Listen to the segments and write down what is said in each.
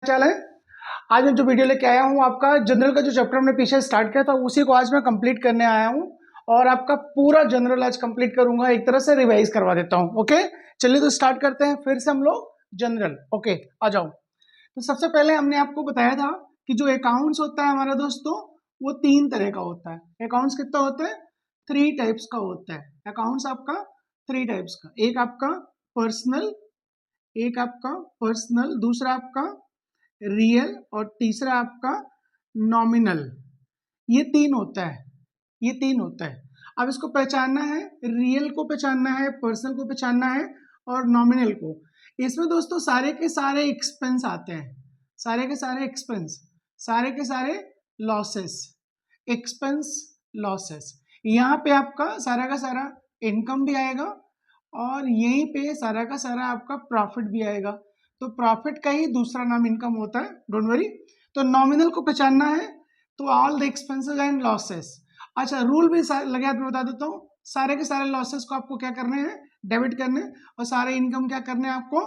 चाल है। आज मैं जो वीडियो लेके आया हूँ आपका जनरल का जो चैप्टर हमने पीछे स्टार्ट किया था उसी को आज मैं कंप्लीट करने आया हूँ और आपका पूरा जनरल आज कंप्लीट करूंगा, एक तरह से रिवाइज करवा देता हूँ। ओके, चलिए तो स्टार्ट करते हैं फिर से हम लोग जनरल। ओके, आ जाओ। तो सबसे पहले हमने आपको बताया था कि जो अकाउंट्स होता है हमारा दोस्तों, वो तीन तरह का होता है। अकाउंट्स कितना होता है? 3 टाइप्स का होता है। अकाउंट्स आपका 3 टाइप्स का, एक आपका पर्सनल, दूसरा आपका रियल और तीसरा आपका नॉमिनल। ये तीन होता है, ये तीन होता है। अब इसको पहचानना है, रियल को पहचानना है, पर्सनल को पहचानना है और नॉमिनल को। इसमें दोस्तों सारे के सारे एक्सपेंस आते हैं, सारे के सारे एक्सपेंस, सारे के सारे लॉसेस, एक्सपेंस लॉसेस। यहाँ पे आपका सारा का सारा इनकम भी आएगा और यहीं पे सारा का सारा आपका प्रॉफिट भी आएगा। तो प्रॉफिट का ही दूसरा नाम इनकम होता है, डोंट वरी। तो नॉमिनल को पहचानना है तो all the expenses and losses. अच्छा, रूल भी लगे हाथ में बता देता हूँ। सारे के सारे लॉसेस को आपको क्या करने हैं? डेबिट करने, और सारे इनकम क्या करने हैं? आपको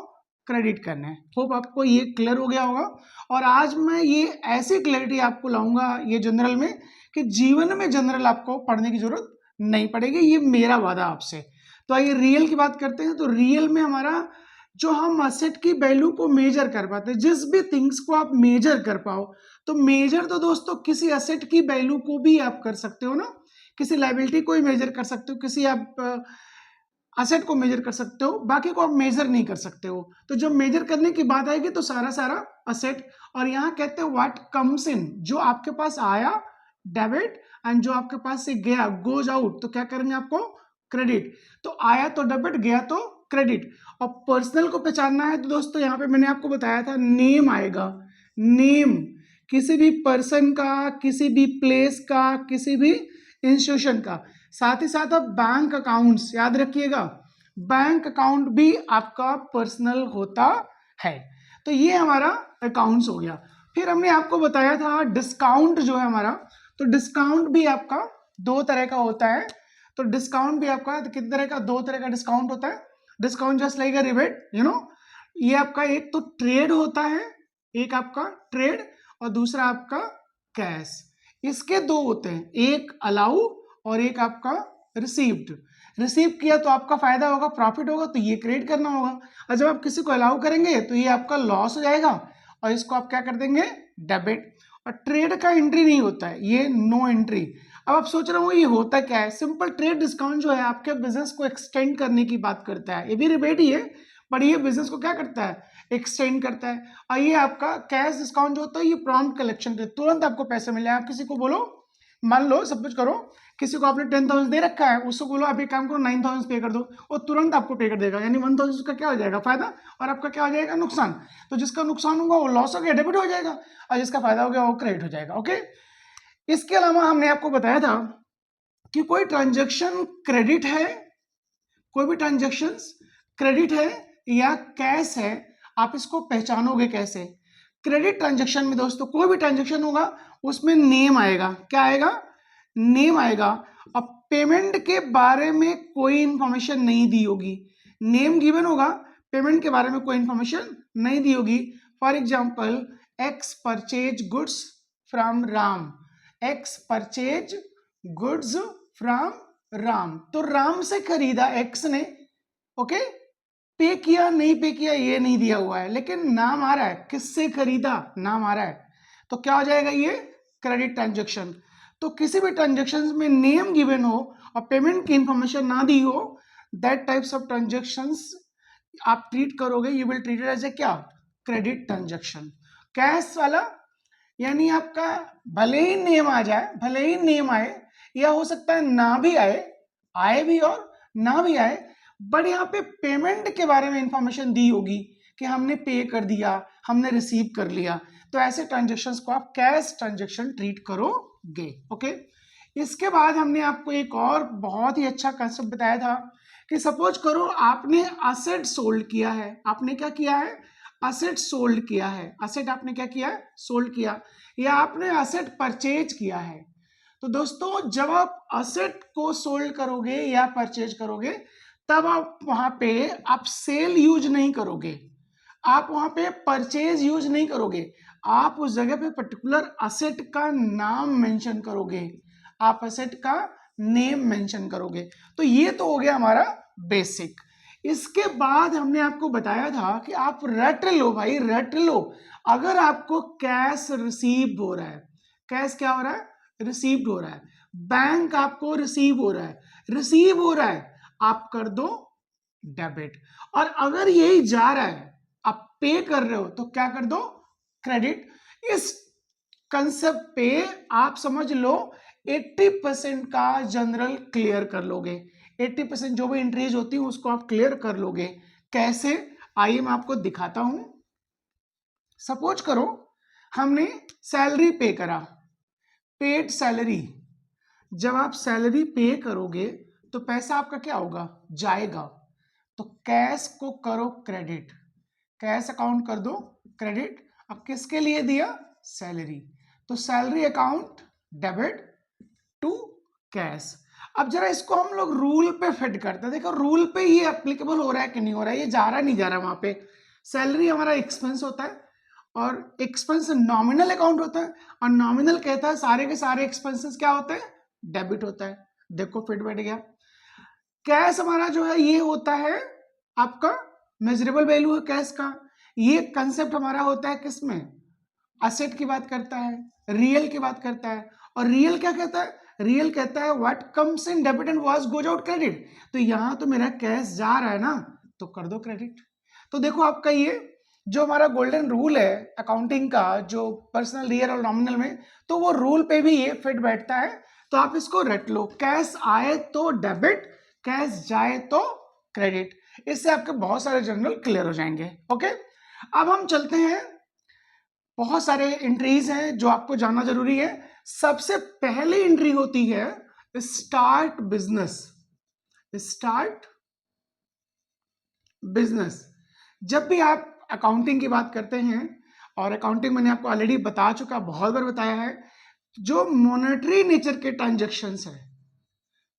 क्रेडिट करने हैं। होप आपको ये क्लियर हो गया होगा। और आज मैं ये ऐसी क्लैरिटी आपको लाऊंगा ये जनरल में कि जीवन में जनरल आपको पढ़ने की जरूरत नहीं पड़ेगी, ये मेरा वादा आपसे। तो आइए रियल की बात करते हैं। तो रियल में हमारा जो हम असेट की वैल्यू को मेजर कर पाते हैं, जिस भी थिंग्स को आप मेजर कर पाओ, तो मेजर तो दोस्तों किसी असेट की वैल्यू को भी आप कर सकते हो ना, किसी लायबिलिटी को ही मेजर कर सकते हो, किसी आप असेट को मेजर कर सकते हो, बाकी को आप मेजर नहीं कर सकते हो। तो जब मेजर करने की बात आएगी तो सारा सारा असेट, और यहाँ कहते हैं व्हाट कम्स इन, जो आपके पास आया डेबिट, एंड जो आपके पास से गया गोज आउट, तो क्या करेंगे? आपको क्रेडिट। तो आया तो डेबिट, गया तो क्रेडिट। और पर्सनल को पहचानना है तो दोस्तों यहाँ पे मैंने आपको बताया था नेम आएगा, नेम किसी भी पर्सन का, किसी भी प्लेस का, किसी भी इंस्टीट्यूशन का। साथ ही साथ अब बैंक अकाउंट्स याद रखिएगा, बैंक अकाउंट भी आपका पर्सनल होता है। तो ये हमारा अकाउंट्स हो गया। फिर हमने आपको बताया था डिस्काउंट जो है हमारा, तो डिस्काउंट भी आपका दो तरह का होता है। तो डिस्काउंट भी आपका कितने तरह का? दो तरह का डिस्काउंट होता है। डिस्काउंट जस्ट लाइक अ रिबेट, ये आपका एक तो ट्रेड होता है, एक आपका ट्रेड और दूसरा आपका कैश। इसके दो होते हैं, एक अलाउ और एक आपका रिसीव्ड। रिसीव किया तो आपका फायदा होगा, प्रॉफिट होगा, तो ये क्रेडिट करना होगा। और जब आप किसी को अलाउ करेंगे तो ये आपका लॉस हो जाएगा और इसको आप क्या कर देंगे? डेबिट। और ट्रेड का एंट्री नहीं होता है, ये नो एंट्री। अब आप सोच रहे हो ये होता क्या है? सिंपल ट्रेड डिस्काउंट जो है आपके बिजनेस को एक्सटेंड करने की बात करता है, ये भी रिबेट ही है, पर ये बिजनेस को क्या करता है? एक्सटेंड करता है। और ये आपका कैश डिस्काउंट जो होता है ये प्रॉम्प्ट कलेक्शन के, तुरंत आपको पैसे मिले। आप किसी को बोलो, मान लो सब कुछ करो, किसी को आपने 10,000 दे रखा है, उसको बोलो आप एक काम करो 9,000 पे कर दो, वो तुरंत आपको पे कर देगा। यानी 1,000 उसका क्या हो जाएगा? फायदा, और आपका क्या हो जाएगा? नुकसान। तो जिसका नुकसान होगा वो लॉस हो गया, डेबिट हो जाएगा, और जिसका फायदा हो गया वो क्रेडिट हो जाएगा। ओके, इसके अलावा हमने आपको बताया था कि कोई ट्रांजेक्शन क्रेडिट है, कोई भी ट्रांजेक्शन क्रेडिट है या कैश है, आप इसको पहचानोगे कैसे? क्रेडिट ट्रांजेक्शन में दोस्तों कोई भी ट्रांजेक्शन होगा उसमें नेम आएगा। क्या आएगा? नेम आएगा। अब पेमेंट के बारे में कोई इंफॉर्मेशन नहीं दी होगी, नेम गिवन होगा, पेमेंट के बारे में कोई इंफॉर्मेशन नहीं दी होगी। For example, x purchase goods from Ram, x purchase goods from Ram, तो राम से खरीदा एक्स ने। ओके, पे किया नहीं पे किया ये नहीं दिया हुआ है, लेकिन नाम आ रहा है, किससे खरीदा नाम आ रहा है, तो क्या हो जाएगा? ये क्रेडिट ट्रांजेक्शन। तो किसी भी ट्रांजेक्शन में नेम गिवन हो और पेमेंट की इंफॉर्मेशन ना दी हो, दैट टाइप्स ऑफ ट्रांजेक्शंस आप ट्रीट करोगे, you will treated as a क्या? Credit transaction. कैश वाला यानी आपका भले ही नेम आ जाए, भले ही नेम आए, या हो सकता है ना भी आए, आए भी और ना भी आए, बट यहाँ पे पेमेंट के बारे में इंफॉर्मेशन दी होगी कि हमने पे कर दिया, हमने रिसीव कर लिया, तो ऐसे ट्रांजेक्शन्स को आप कैश ट्रांजेक्शन ट्रीट करोगे। ओके, इसके बाद हमने आपको एक और बहुत ही अच्छा कंसेप्ट बताया था कि सपोज करो आपने असेट सोल्ड किया है। आपने क्या किया है? असेट सोल्ड किया है। असेट आपने क्या किया है? सोल्ड किया, या आपने असेट परचेज किया है। तो दोस्तों जब आप असेट को सोल्ड करोगे या परचेज करोगे, तब आप वहां पे आप सेल यूज नहीं करोगे, आप वहां पे परचेज यूज नहीं करोगे, आप उस जगह पे पर्टिकुलर असेट का नाम मेंशन करोगे, आप असेट का नेम मेंशन करोगे। तो ये तो हो गया हमारा बेसिक। इसके बाद हमने आपको बताया था कि आप रट लो भाई, रट लो। अगर आपको कैश रिसीव हो रहा है, कैश क्या हो रहा है, रिसीव हो रहा है, बैंक आपको रिसीव हो रहा है, रिसीव हो रहा है, आप कर दो डेबिट। और अगर यही जा रहा है, आप पे कर रहे हो, तो क्या कर दो, क्रेडिट। इस कंसेप्ट पे आप समझ लो 80% का जनरल क्लियर कर लोगे। 80% जो भी एंट्रीज होती है उसको आप क्लियर कर लोगे। कैसे, आइए मैं आपको दिखाता हूं। सपोज करो हमने सैलरी पे करा, पेड सैलरी। जब आप सैलरी पे करोगे तो पैसा आपका क्या होगा, जाएगा। तो कैश को करो क्रेडिट, कैश अकाउंट कर दो क्रेडिट। अब किसके लिए दिया, सैलरी, तो salary account debit to cash. अब जरा इसको हम लोग रूल पे फिट करते हैं, देखो रूल पे ये एप्लीकेबल हो रहा है कि नहीं हो रहा है, ये जा रहा नहीं जा रहा। वहां पे सैलरी हमारा एक्सपेंस होता है और एक्सपेंस नॉमिनल अकाउंट होता है, और नॉमिनल कहता है सारे के सारे एक्सपेंसेस क्या होते हैं, डेबिट होता है। देखो फिट बैठ गया। कैश हमारा जो है ये होता है आपका मेजरेबल वैल्यू है कैश का। ये कंसेप्ट हमारा होता है किसमें, असेट की बात करता है, रियल की बात करता है। और रियल क्या कहता है, रियल कहता है what comes in debit and what goes out credit. तो यहां तो मेरा कैश जा रहा है ना, तो कर दो क्रेडिट। तो देखो आपका ये जो हमारा गोल्डन रूल है अकाउंटिंग का, जो पर्सनल, रियल और नॉमिनल में, तो वो रूल पे भी ये फिट बैठता है। तो आप इसको रट लो, कैश आए तो डेबिट, कैश जाए तो क्रेडिट। इससे आपके बहुत सारे जनरल क्लियर हो जाएंगे। ओके, अब हम चलते हैं, बहुत सारे एंट्रीज हैं जो आपको जानना जरूरी है। सबसे पहली एंट्री होती है स्टार्ट बिजनेस, स्टार्ट बिजनेस। जब भी आप अकाउंटिंग की बात करते हैं, और अकाउंटिंग मैंने आपको ऑलरेडी बता चुका, बहुत बार बताया है, जो मॉनेटरी नेचर के ट्रांजैक्शंस है,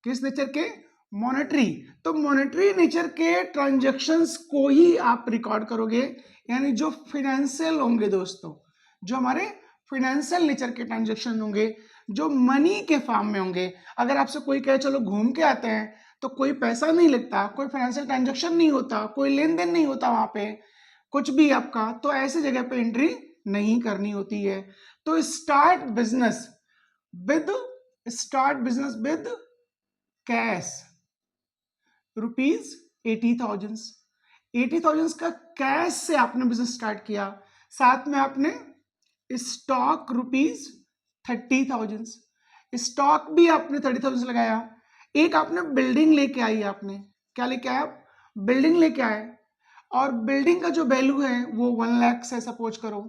किस नेचर के, मॉनेटरी। तो मॉनेटरी नेचर के ट्रांजैक्शंस को ही आप रिकॉर्ड करोगे, यानी जो फिनेंशियल होंगे दोस्तों, जो हमारे फिनेंशियल नेचर के ट्रांजैक्शन होंगे, जो मनी के फॉर्म में होंगे। अगर आपसे कोई कहे चलो घूम के आते हैं, तो कोई पैसा नहीं लगता, कोई फाइनेंशियल ट्रांजैक्शन नहीं होता, कोई लेन देन नहीं होता वहां पे कुछ भी आपका, तो ऐसे जगह पे एंट्री नहीं करनी होती है। तो start business with, start business with cash rupees 80,000, 80,000 का कैश से आपने बिजनेस स्टार्ट किया। साथ में आपने स्टॉक रुपीज 30,000, स्टॉक भी आपने 30,000 लगाया। एक आपने बिल्डिंग लेके आई, आपने क्या लेके आया, बिल्डिंग लेके आए, और बिल्डिंग का जो वैल्यू है वो 1 लाख से सपोज करो।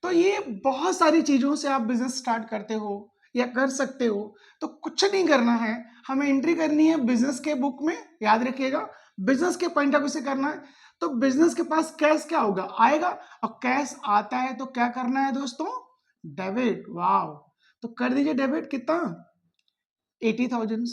तो ये बहुत सारी चीजों से आप बिजनेस स्टार्ट करते हो या कर सकते हो। तो कुछ नहीं करना है, हमें एंट्री करनी है बिजनेस के बुक में, याद रखिएगा बिजनेस के पॉइंट ऑफ व्यू से करना है। तो बिजनेस के पास कैश क्या होगा, आएगा, और कैश आता है तो क्या करना है दोस्तों, डेबिट। वाव, तो कर दीजिए डेबिट, कितना, 80,000।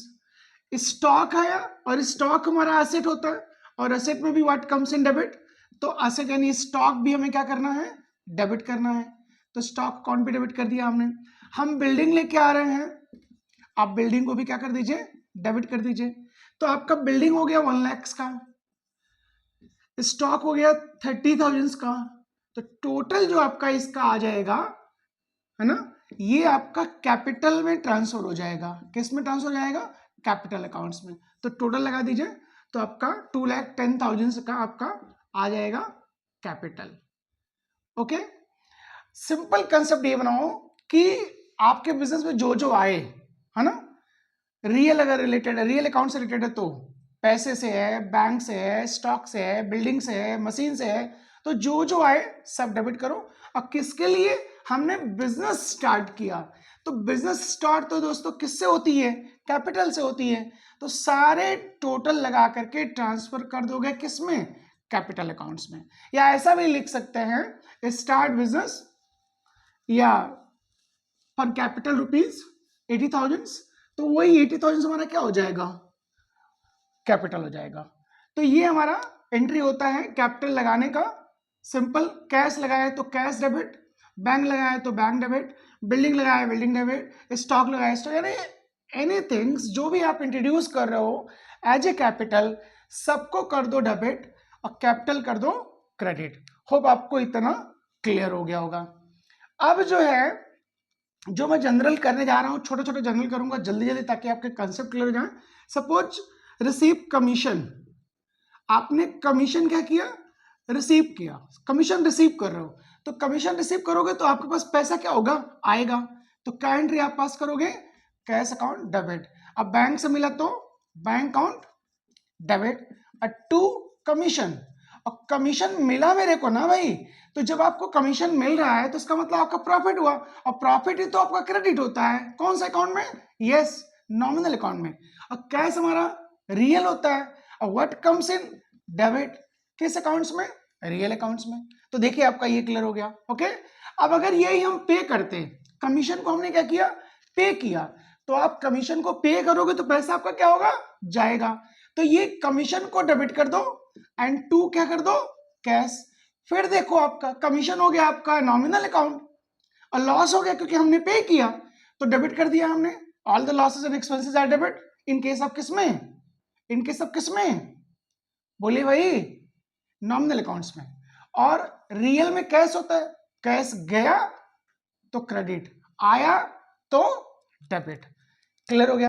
स्टॉक आया, और स्टॉक हमारा एसेट होता है, और एसेट में भी व्हाट कम्स इन डेबिट। तो एसेट यानी स्टॉक भी हमें क्या करना है, डेबिट करना है। तो स्टॉक अकाउंट भी डेबिट कर दिया हमने। हम बिल्डिंग लेके आ रहे हैं, आप बिल्डिंग को भी क्या कर दीजिए, डेबिट कर दीजिए। तो आपका बिल्डिंग हो गया 1 लाख का, स्टॉक हो गया 30,000 का। तो टोटल जो आपका इसका आ जाएगा, है ना, ये आपका कैपिटल में ट्रांसफर हो जाएगा। किस में ट्रांसफर हो जाएगा, कैपिटल अकाउंट्स में। तो टोटल लगा दीजिए, तो आपका 2,10,000 का आपका आ जाएगा कैपिटल। ओके, सिंपल कंसेप्ट ये बनाओ कि आपके बिजनेस में जो जो आए, है ना, रियल अगर रिलेटेड है, रियल अकाउंट से रिलेटेड है, तो पैसे से है, बैंक से है, स्टॉक से है, बिल्डिंग से है, मशीन से है, तो जो जो आए सब डेबिट करो। और किसके लिए हमने बिजनेस स्टार्ट किया, तो बिजनेस स्टार्ट तो दोस्तों किससे होती है, कैपिटल से होती है। तो सारे टोटल लगा करके ट्रांसफर कर दोगे किसमें, कैपिटल अकाउंट्स में। या ऐसा भी लिख सकते हैं स्टार्ट बिजनेस, या फॉर कैपिटल रुपीज 80,000, तो वही 80,000 हमारा क्या हो जाएगा, कैपिटल हो जाएगा। तो ये हमारा एंट्री होता है कैपिटल लगाने का, सिंपल, कैश लगाया तो कैश डेबिट, बैंक लगाया तो बैंक डेबिट, बिल्डिंग लगाया बिल्डिंग डेबिट, स्टॉक लगाया स्टॉक, यानी एनीथिंग जो भी आप इंट्रोड्यूस कर रहे हो एज ए कैपिटल, सबको कर दो डेबिट और कैपिटल कर दो क्रेडिट। होप आपको इतना क्लियर हो गया होगा। अब जो है, जो मैं जनरल करने जा रहा हूं, छोटे छोटे जनरल करूंगा जल्दी जल्दी ताकि आपके कंसेप्ट क्लियर हो जाए। सपोज रिसीव कमीशन, आपने कमीशन क्या किया, रिसीव किया, कमीशन रिसीव कर रहे हो, तो कमीशन रिसीव करोगे तो आपके पास पैसा क्या होगा, आएगा, तो क्या एंट्री आप पास करोगे, कैश अकाउंट डेबिट। अब बैंक से मिला तो bank account debit, to commission, और कमीशन मिला मेरे को ना भाई, तो जब आपको कमीशन मिल रहा है तो इसका मतलब आपका प्रॉफिट हुआ, और प्रॉफिट ही तो आपका क्रेडिट होता है, कौन सा अकाउंट में, यस नॉमिनल अकाउंट में, और कैश हमारा रियल होता है, और व्हाट कम्स इन डेबिट, किस अकाउंट्स में, रियल अकाउंट्स में। तो देखिए आपका ये क्लियर हो गया। ओके, अब अगर यही हम पे करते हैं, कमीशन को हमने क्या किया, पे किया, तो आप कमीशन को पे करोगे तो पैसा आपका क्या होगा, जाएगा, तो ये कमीशन को डेबिट कर दो एंड टू क्या कर दो, कैश। फिर देखो आपका कमीशन हो गया आपका नॉमिनल अकाउंट, और लॉस हो गया क्योंकि हमने पे किया, तो डेबिट कर दिया हमने, all the losses and expenses are debit in case of किसमें, इन केस ऑफ किसमें, बोलिए भाई, नॉमिनल अकाउंट्स में। और रियल में कैश होता है, कैश गया तो क्रेडिट, आया तो डेबिट। क्लियर हो गया।